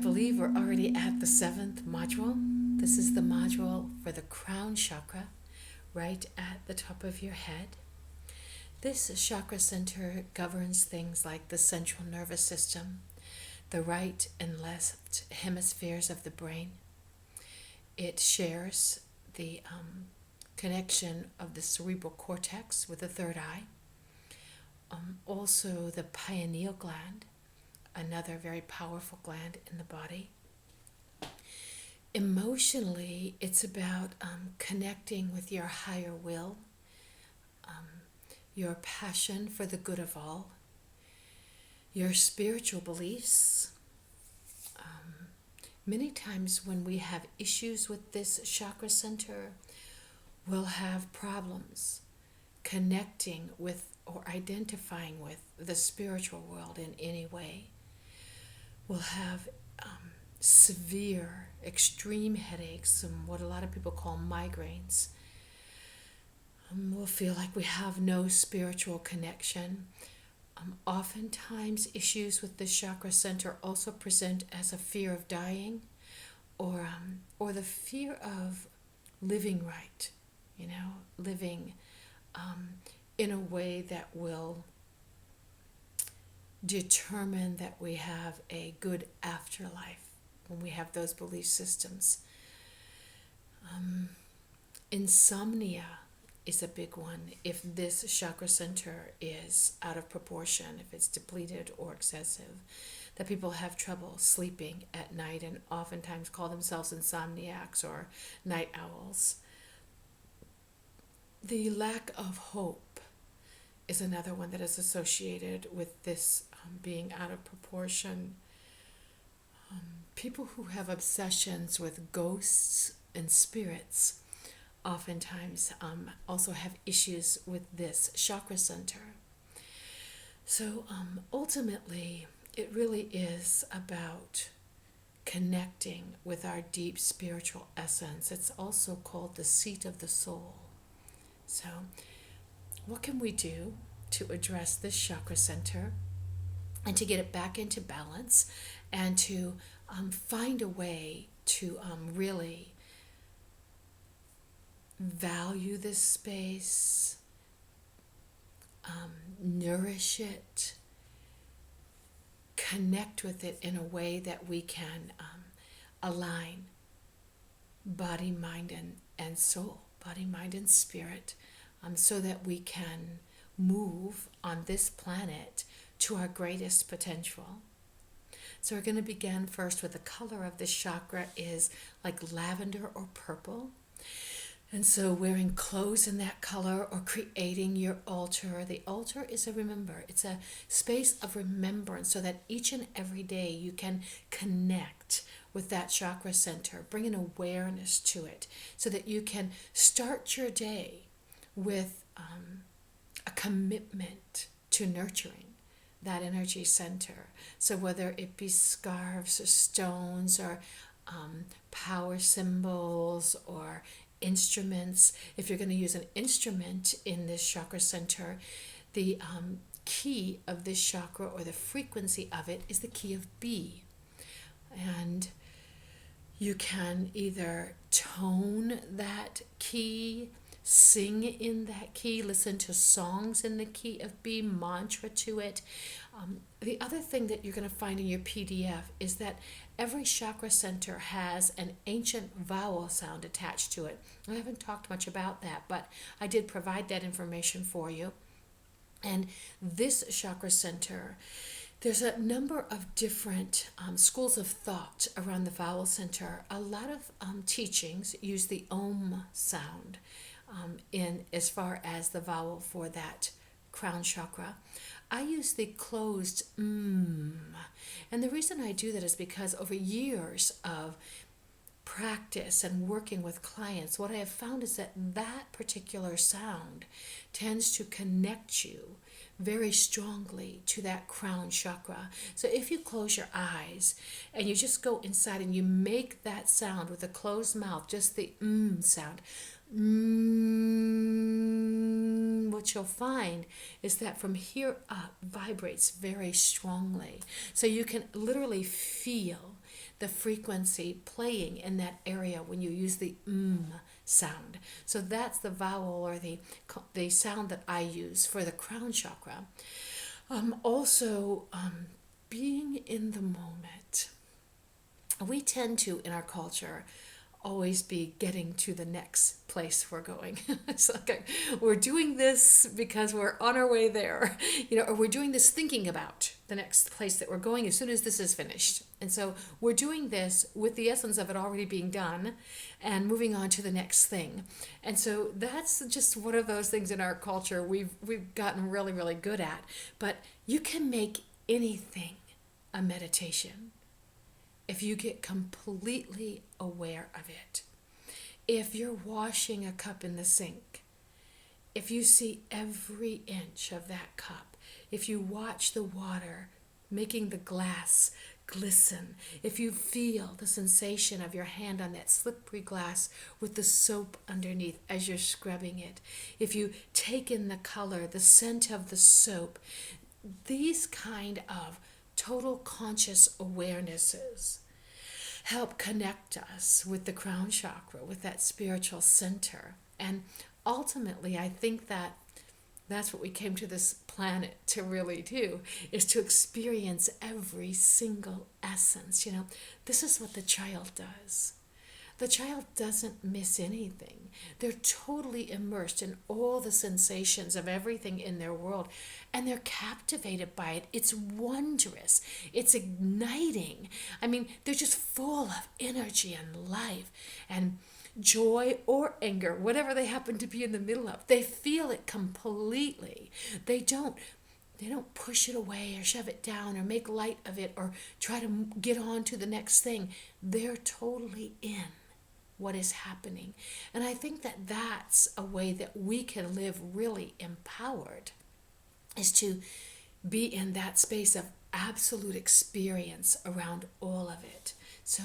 believe we're already at the seventh module. This is the module for the Crown Chakra, right at the top of your head. This chakra center governs things like the central nervous system, the right and left hemispheres of the brain. It shares the connection of the cerebral cortex with the third eye. Also the pineal gland, another very powerful gland in the body. Emotionally, it's about connecting with your higher will, your passion for the good of all, your spiritual beliefs. Many times when we have issues with this chakra center, we'll have problems connecting with or identifying with the spiritual world in any way. We'll have severe, extreme headaches, and what a lot of people call migraines. We'll feel like we have no spiritual connection. Oftentimes, issues with this chakra center also present as a fear of dying, or the fear of living right. Living in a way that will determine that we have a good afterlife when we have those belief systems. Insomnia is a big one if this chakra center is out of proportion, if it's depleted or excessive, that people have trouble sleeping at night and oftentimes call themselves insomniacs or night owls. The lack of hope is another one that is associated with this being out of proportion. People who have obsessions with ghosts and spirits oftentimes also have issues with this chakra center. So ultimately, it really is about connecting with our deep spiritual essence. It's also called the seat of the soul. So what can we do to address this chakra center and to get it back into balance and to find a way to really value this space, nourish it, connect with it in a way that we can align body, mind, and soul, body, mind, and spirit, so that we can move on this planet to our greatest potential. So we're going to begin first with the color of this chakra is like lavender or purple. And so wearing clothes in that color or creating your altar. The altar is it's a space of remembrance so that each and every day you can connect with that chakra center, bring an awareness to it so that you can start your day with a commitment to nurturing that energy center. So whether it be scarves or stones or power symbols or instruments, if you're going to use an instrument in this chakra center, the key of this chakra or the frequency of it is the key of B. And you can either tone that key, sing in that key, listen to songs in the key of B, mantra to it. The other thing that you're going to find in your PDF is that every chakra center has an ancient vowel sound attached to it. I haven't talked much about that, but I did provide that information for you. And this chakra center, there's a number of different schools of thought around the vowel center. A lot of teachings use the Om sound in as far as the vowel for that crown chakra. I use the closed and the reason I do that is because over years of practice and working with clients, what I have found is that that particular sound tends to connect you very strongly to that crown chakra. So if you close your eyes and you just go inside and you make that sound with a closed mouth, just the sound, what you'll find is that from here up vibrates very strongly. So you can literally feel the frequency playing in that area when you use the sound. So that's the vowel or the sound that I use for the crown chakra. Also, being in the moment. We tend to, in our culture, always be getting to the next place we're going. It's like we're doing this because we're on our way there, or we're doing this thinking about the next place that we're going as soon as this is finished. And so we're doing this with the essence of it already being done and moving on to the next thing. And so that's just one of those things in our culture we've gotten really, really good at. But you can make anything a meditation if you get completely aware of it. If you're washing a cup in the sink, if you see every inch of that cup, if you watch the water making the glass glisten, if you feel the sensation of your hand on that slippery glass with the soap underneath as you're scrubbing it, if you take in the color, the scent of the soap, these kind of total conscious awarenesses help connect us with the crown chakra, with that spiritual center. And ultimately, I think that that's what we came to this planet to really do, is to experience every single essence. This is what the child does. The child doesn't miss anything. They're totally immersed in all the sensations of everything in their world, and they're captivated by it. It's wondrous. It's igniting. I mean, they're just full of energy and life and joy or anger, whatever they happen to be in the middle of. They feel it completely. They don't push it away or shove it down or make light of it or try to get on to the next thing. They're totally in what is happening. And I think that that's a way that we can live really empowered, is to be in that space of absolute experience around all of it. So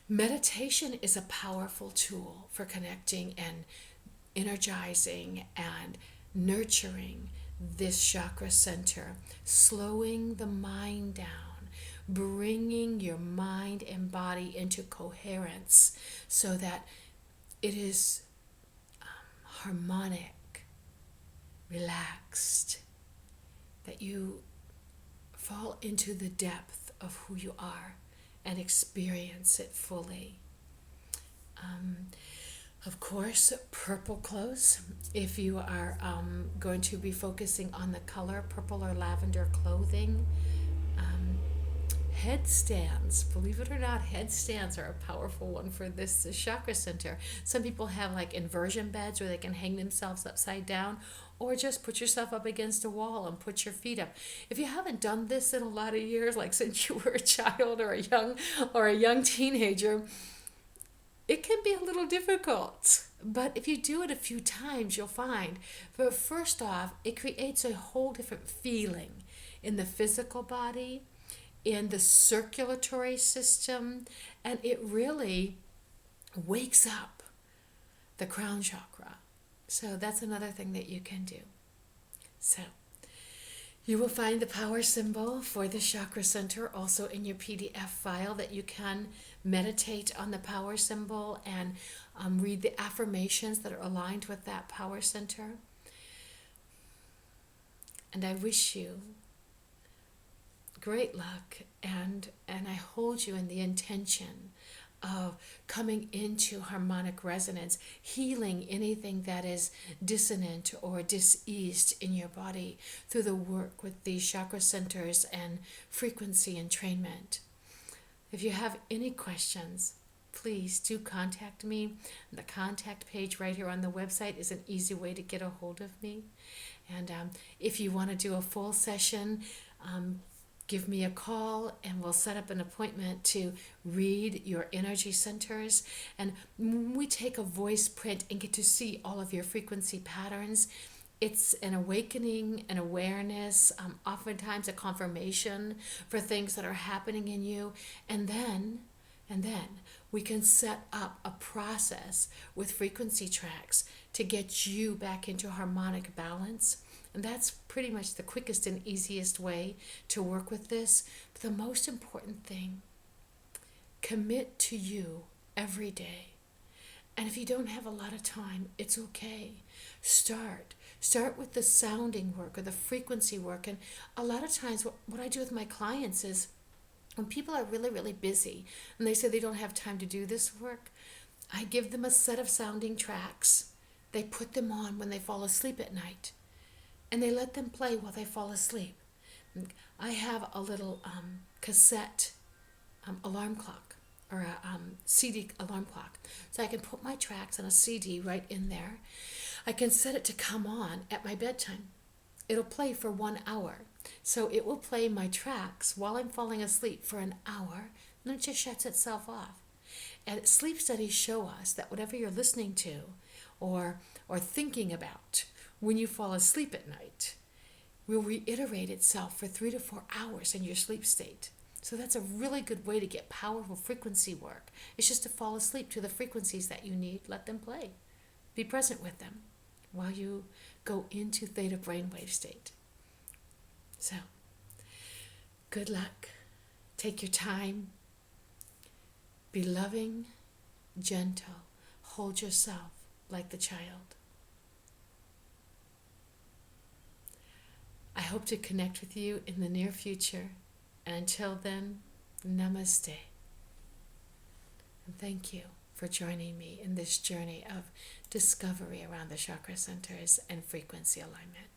meditation is a powerful tool for connecting and energizing and nurturing this chakra center, slowing the mind down, bringing your mind and body into coherence so that it is harmonic, relaxed, that you fall into the depth of who you are and experience it fully. Of course, purple clothes. If you are going to be focusing on the color, purple or lavender clothing. Headstands, believe it or not, headstands are a powerful one for this chakra center. Some people have like inversion beds where they can hang themselves upside down, or just put yourself up against a wall and put your feet up. If you haven't done this in a lot of years, like since you were a child or a young teenager, it can be a little difficult. But if you do it a few times, you'll find. But first off, it creates a whole different feeling in the physical body, in the circulatory system, and it really wakes up the crown chakra. So that's another thing that you can do. So you will find the power symbol for the chakra center also in your PDF file, that you can meditate on the power symbol and read the affirmations that are aligned with that power center. And I wish you great luck, and I hold you in the intention of coming into harmonic resonance, healing anything that is dissonant or diseased in your body through the work with these chakra centers and frequency entrainment. If you have any questions, please do contact me. The contact page right here on the website is an easy way to get a hold of me. And if you want to do a full session, give me a call and we'll set up an appointment to read your energy centers. And we take a voice print and get to see all of your frequency patterns. It's an awakening, an awareness, oftentimes a confirmation for things that are happening in you. And then we can set up a process with frequency tracks to get you back into harmonic balance. And that's pretty much the quickest and easiest way to work with this. But the most important thing, commit to you every day. And if you don't have a lot of time, it's okay. Start. Start with the sounding work or the frequency work. And a lot of times what I do with my clients is when people are really, really busy and they say they don't have time to do this work, I give them a set of sounding tracks. They put them on when they fall asleep at night. And they let them play while they fall asleep. I have a little cassette alarm clock or a CD alarm clock. So I can put my tracks on a CD right in there. I can set it to come on at my bedtime. It'll play for 1 hour. So it will play my tracks while I'm falling asleep for an hour, and then it just shuts itself off. And sleep studies show us that whatever you're listening to or thinking about when you fall asleep at night will reiterate itself for 3 to 4 hours in your sleep state. So that's a really good way to get powerful frequency work. It's just to fall asleep to the frequencies that you need. Let them play. Be present with them while you go into theta brainwave state. So, good luck. Take your time. Be loving, gentle. Hold yourself like the child. I hope to connect with you in the near future. And until then, namaste. And thank you for joining me in this journey of discovery around the chakra centers and frequency alignment.